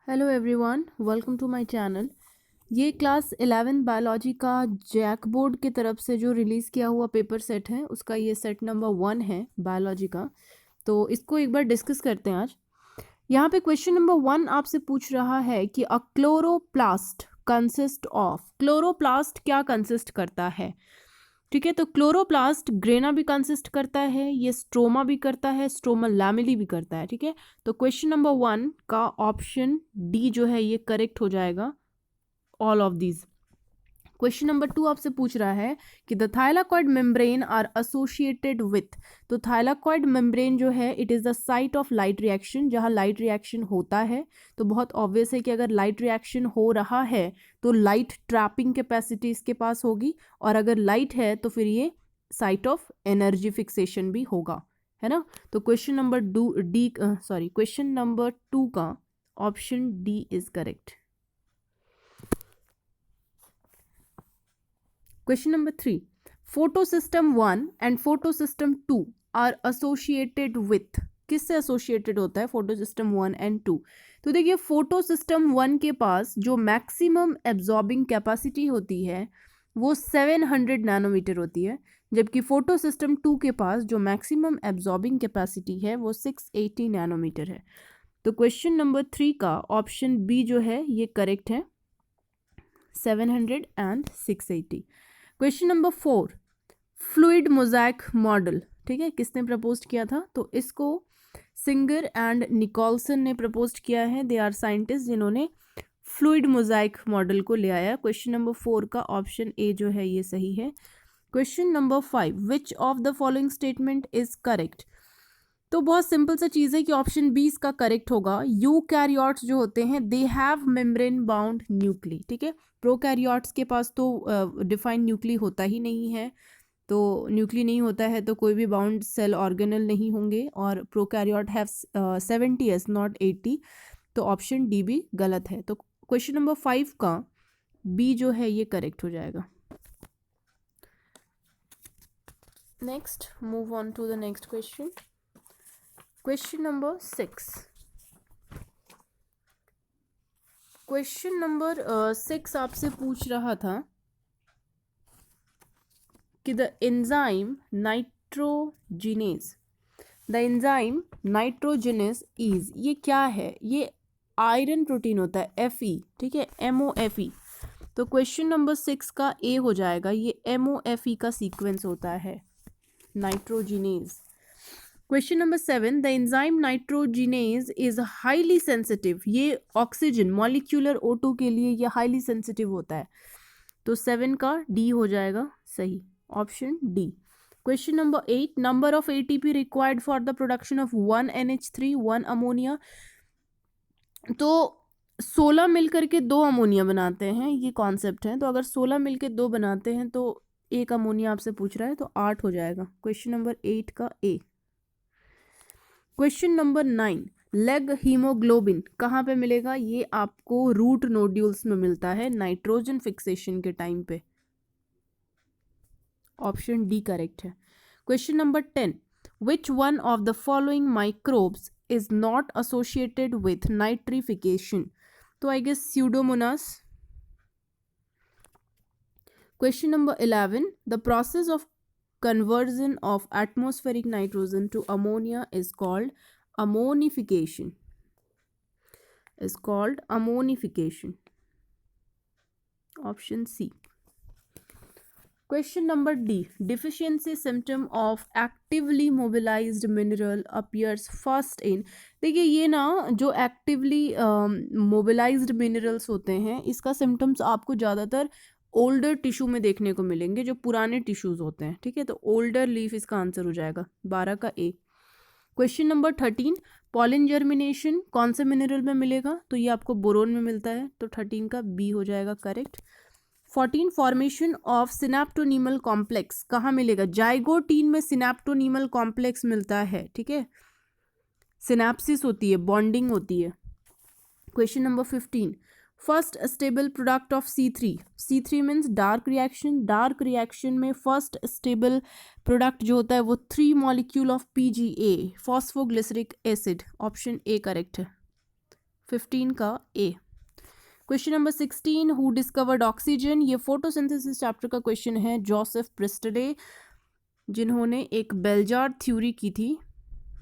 Hello everyone, welcome to my channel. ये class 11 biology का JAC board की तरफ से जो रिलीज़ किया हुआ पेपर सेट है उसका ये सेट नंबर 1 है बायोलॉजी का। तो इसको एक बार डिस्कस करते हैं आज। यहाँ पे क्वेश्चन नंबर 1 आपसे पूछ रहा है कि अ क्लोरोप्लास्ट कंसिस्ट ऑफ। क्लोरोप्लास्ट क्या कंसिस्ट करता है? ठीक है, तो क्लोरोप्लास्ट ग्रेना भी कंसिस्ट करता है, ये स्ट्रोमा भी करता है, स्ट्रोमा लैमेली भी करता है। ठीक है, तो क्वेश्चन नंबर 1 का ऑप्शन डी जो है ये करेक्ट हो जाएगा, all of these. Question number 2 आपसे पूछ रहा है कि the thylakoid membrane are associated with. तो थाइलाकॉइड मेम्ब्रेन जो है it is the site of light reaction, जहाँ लाइट रिएक्शन होता है। तो बहुत ऑब्वियस है कि अगर लाइट रिएक्शन हो रहा है तो लाइट ट्रैपिंग कैपेसिटी इसके पास होगी, और अगर लाइट है तो फिर ये साइट ऑफ एनर्जी फिक्सेशन भी होगा, है ना। तो क्वेश्चन नंबर क्वेश्चन नंबर 2 का option D is correct. Question number 3. Photosystem 1 and photosystem 2 are associated with। किससे एसोसिएटेड होता है फोटोसिस्टम 1 एंड 2? तो देखिए, फोटोसिस्टम 1 के पास जो मैक्सिमम एब्जॉर्बिंग कैपेसिटी होती है वो 700 नैनोमीटर होती है, जबकि फोटोसिस्टम 2 के पास जो मैक्सिमम एब्जॉर्बिंग कैपेसिटी है वो 680 नैनोमीटर है। तो क्वेश्चन नंबर 3 का ऑप्शन बी जो है ये करेक्ट है, 700 and 680। Question number 4, fluid mosaic model, ठीक है, किसने प्रपोज किया था? तो इसको सिंगर एंड निकोलसन ने प्रपोज किया है। दे आर साइंटिस्ट जिन्होंने फ्लूइड मोज़ाइक मॉडल को ले आया। क्वेश्चन नंबर 4 का ऑप्शन ए जो है ये सही है। Question number 5, which of the following statement is correct? तो बहुत सिंपल सा चीज़ है कि ऑप्शन बी इसका करेक्ट होगा। यूकैरियोट्स जो होते हैं they have membrane bound nuclei. ठीक है, प्रोकैरियोट्स के पास तो डिफाइंड न्यूक्ली होता ही नहीं है, तो न्यूक्ली नहीं होता है तो कोई भी बाउंड सेल ऑर्गेनल नहीं होंगे, और प्रोकैरियोट हैव 70 एस नॉट 80। तो ऑप्शन डी भी गलत है। तो क्वेश्चन नंबर 5 का बी जो है ये करेक्ट हो जाएगा। Next, move on to the next question. Question number 6। Question number 6 आपसे पूछ रहा था कि द एंजाइम नाइट्रोजिनेज इज, ये क्या है? ये आयरन प्रोटीन होता है, Fe। ठीक है, MOFE। तो क्वेश्चन नंबर 6 का ए हो जाएगा, ये MOFE का सीक्वेंस होता है nitrogenase. Question number 7, the enzyme nitrogenase is highly sensitive. ये ऑक्सीजन मॉलिक्यूलर O2 के लिए ये हाईली सेंसिटिव होता है। तो 7 का डी हो जाएगा सही, option D. Question number 8, number of ATP required for the production of 1 NH3 1 ammonia. तो 16 मिलकर के 2 अमोनिया बनाते हैं, ये कॉन्सेप्ट है। तो अगर 16 मिलकर 2 बनाते हैं तो एक अमोनिया आपसे पूछ रहा है, तो 8 हो जाएगा। क्वेश्चन नंबर 8 का A. Question number 9, leg haemoglobin कहाँ पे मिलेगा? ये आपको रूट नोड्यूल्स में मिलता है नाइट्रोजन फिक्सेशन के टाइम पे। ऑप्शन डी करेक्ट है। Question number 10, which one of the following microbes is not associated with nitrification? तो I guess pseudomonas. Question number 11, the process of conversion of atmospheric nitrogen to ammonia is called ammonification. Option C. Question number D, deficiency symptom of actively mobilized mineral appears first in। देखिए, ये ना जो actively mobilised minerals होते हैं इसका symptoms आपको ज़्यादातर older tissue में देखने को मिलेंगे, जो पुराने टिश्यूज होते हैं। ठीक है, तो ओल्डर लीफ इसका आंसर हो जाएगा, 12 का A. Question number 13, pollen germination कौन से मिनरल में मिलेगा? तो ये आपको बोरोन में मिलता है, तो 13 का बी हो जाएगा करेक्ट। 14, फॉर्मेशन ऑफ सिनेप्टोनीमल कॉम्प्लेक्स कहाँ मिलेगा? जाइगोटीन में सिनेप्टोनीमल कॉम्प्लेक्स मिलता है। ठीक है, सिनेप्सिस होती है, बॉन्डिंग होती है। Question number 15, first stable product of C3 means dark reaction में फर्स्ट स्टेबल प्रोडक्ट जो होता है वो 3 molecule of PGA, phosphoglyceric acid. Option A correct है। 15 का A. Question number 16, who discovered oxygen, ये फोटोसिंथेसिस चैप्टर का क्वेश्चन है। जोसेफ प्रिस्टले, जिन्होंने एक बेलजार थ्योरी की थी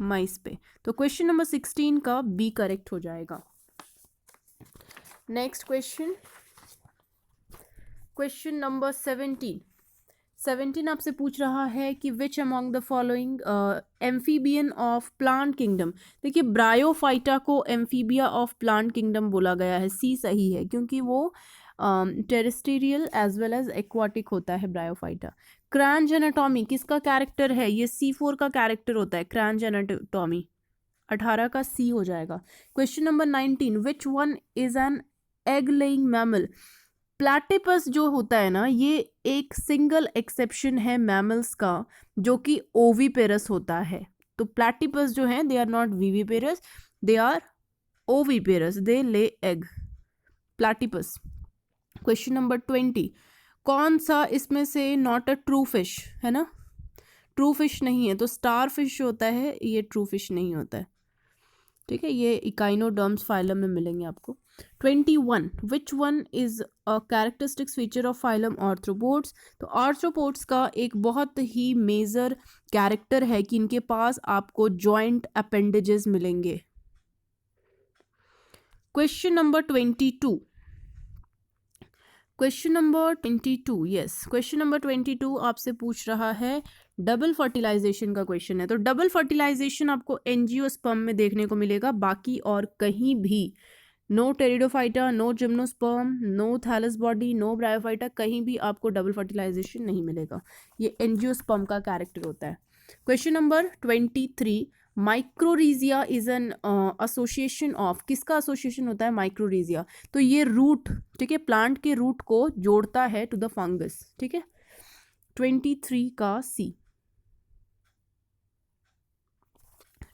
माइस पे। तो क्वेश्चन नंबर 16 का बी करेक्ट हो जाएगा। नेक्स्ट क्वेश्चन, क्वेश्चन नंबर 17 आपसे पूछ रहा है कि which among the following amphibian of plant kingdom. देखिए ब्रायोफाइटा को एम्फीबिया ऑफ प्लांट किंगडम बोला गया है, सी सही है, क्योंकि वो terrestrial as well as aquatic होता है ब्रायोफाइटा। क्रैंज एनाटॉमी किसका कैरेक्टर है, ये C4 का कैरेक्टर होता है क्रैंज एनाटॉमी, 18 का सी हो जाएगा। Question number 19, which one is an egg laying mammal. Platypus जो होता है ना, ये एक सिंगल एक्सेप्शन है मैमल्स का जो कि ओवीपेरस होता है। तो प्लैटिपस जो है they are not viviparous, they are oviparous, they lay egg, platypus. Question number 20, कौन सा इसमें से नॉट अ ट्रू फिश है ना, ट्रू फिश नहीं है, तो स्टार फिश होता है ये ट्रू फिश नहीं होता है, ठीक है, ये इकाइनोडर्म्स फाइलम में मिलेंगे आपको। 21, which one is a characteristics feature of phylum arthropods. तो आर्थ्रोपोड्स का एक बहुत ही मेजर कैरेक्टर है कि इनके पास आपको जॉइंट अपेंडेजेस मिलेंगे। Question number 22, question number 22, yes, question number 22 आपसे पूछ रहा है डबल फर्टिलाइजेशन का क्वेश्चन है। तो डबल फर्टिलाइजेशन आपको एंजियोस्पर्म में देखने को मिलेगा, बाकी और कहीं भी no pteridophyta, no gymnosperm, no thallus body, no bryophyta, कहीं भी आपको डबल फर्टिलाइजेशन नहीं मिलेगा, ये एंजियोस्पर्म का कैरेक्टर होता है। Question number 23, mycorrhiza is an association of, किसका एसोसिएशन होता है माइक्रोरीजिया, तो ये रूट, ठीक है, प्लांट के रूट को जोड़ता है टू द फंगस, ठीक है, 23 का सी।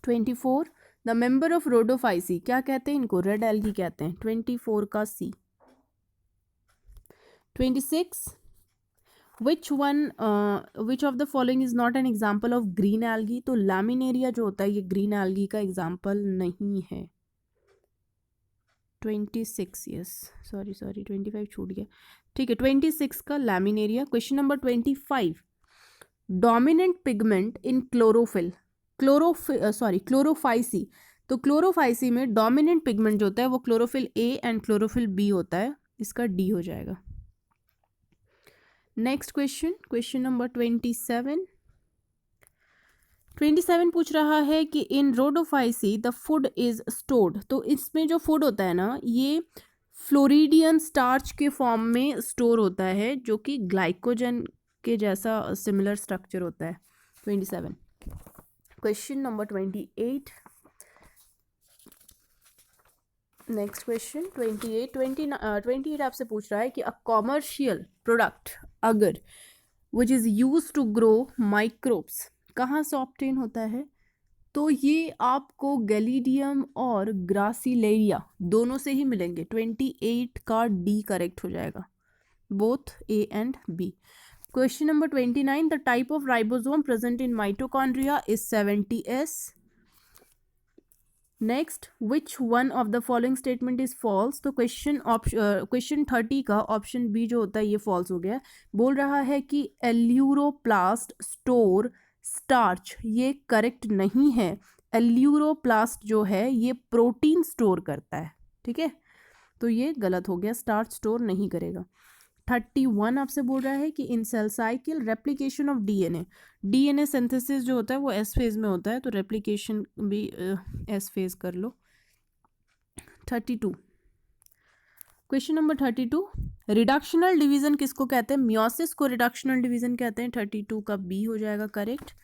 24, द मेंबर ऑफ रोडोफाइसी, क्या कहते हैं इनको, रेड एल्गी कहते हैं, 24 का सी। 26, which of the following is not an example of green algae. तो लैमिनेरिया जो होता है ये ग्रीन एल्गी का एग्जाम्पल नहीं है। 26, यस, सॉरी 25 छूट गया, ठीक है, 26 का laminaria. Question number 25, dominant pigment in chlorophyll, chlorophyceae. तो क्लोरोफाइसी में डोमिनेंट पिगमेंट जो होता है वो chlorophyll A and chlorophyll B होता है, इसका डी हो जाएगा। नेक्स्ट क्वेश्चन, क्वेश्चन नंबर 27 पूछ रहा है कि in rhodophyceae the food is stored. तो इसमें जो फूड होता है ना ये फ्लोरिडियन स्टार्च के फॉर्म में स्टोर होता है, जो कि ग्लाइकोजन के जैसा सिमिलर स्ट्रक्चर होता है। 27। क्वेश्चन नंबर 28, नेक्स्ट क्वेश्चन 28 आपसे पूछ रहा है कि अ commercial product agar which is use to grow microbes कहाँ से ऑब्टेन होता है। तो ये आपको गैलीडियम और ग्रासिलेरिया दोनों से ही मिलेंगे। 28 का डी करेक्ट हो जाएगा, both A and B. Question number 29, the type of ribosome present in mitochondria is 70S। Next, which one of the following statement is false. तो क्वेश्चन 30 का ऑप्शन बी जो होता है ये फॉल्स हो गया। बोल रहा है कि एल्यूरोप्लास्ट स्टोर स्टार्च, ये करेक्ट नहीं है। एल्यूरोप्लास्ट जो है ये प्रोटीन स्टोर करता है, ठीक है, तो ये गलत हो गया, स्टार्च स्टोर नहीं करेगा। 31 आपसे बोल रहा है कि in cell cycle replication of DNA synthesis जो होता है वो एस फेज में होता है, तो रेप्लिकेशन भी एस फेज कर लो। 32, क्वेश्चन नंबर 32, रिडक्शनल डिवीजन किसको कहते हैं, मियोसिस को रिडक्शनल डिवीजन कहते हैं। 32 का बी हो जाएगा correct.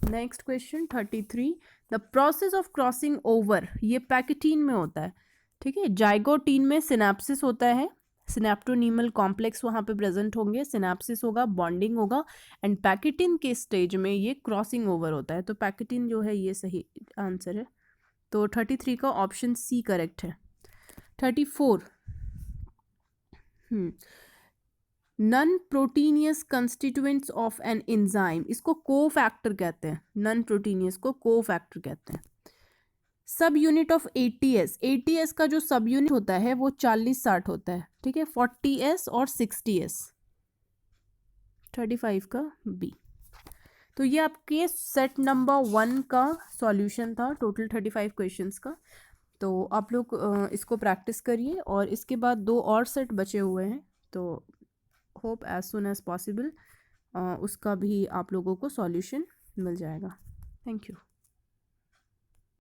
Next question 33, the process of crossing over ये पैकेटीन में होता है, ठीक है, जाइगोटीन में सिनेप्सिस होता है, सिनेप्टोनीमल कॉम्प्लेक्स वहाँ पे प्रेजेंट होंगे, सिनेप्सिस होगा, बॉन्डिंग होगा, एंड पैकेटिन के स्टेज में ये क्रॉसिंग ओवर होता है। तो पैकेटिन जो है ये सही आंसर है, तो 33 का ऑप्शन सी करेक्ट है। 34, non proteinaceous constituents of an enzyme, इसको को फैक्टर कहते हैं, नन प्रोटीनियस को को फैक्टर कहते हैं। सब यूनिट ऑफ 80s, 80s का जो सब यूनिट होता है वो 40-60 होता है, ठीक है, 40s और 60s, 35 का बी। तो ये आपके सेट नंबर 1 का सॉल्यूशन था, टोटल 35 क्वेश्चंस का। तो आप लोग इसको प्रैक्टिस करिए और इसके बाद 2 और सेट बचे हुए हैं, तो hope as soon as possible उसका भी आप लोगों को सॉल्यूशन मिल जाएगा। Thank you.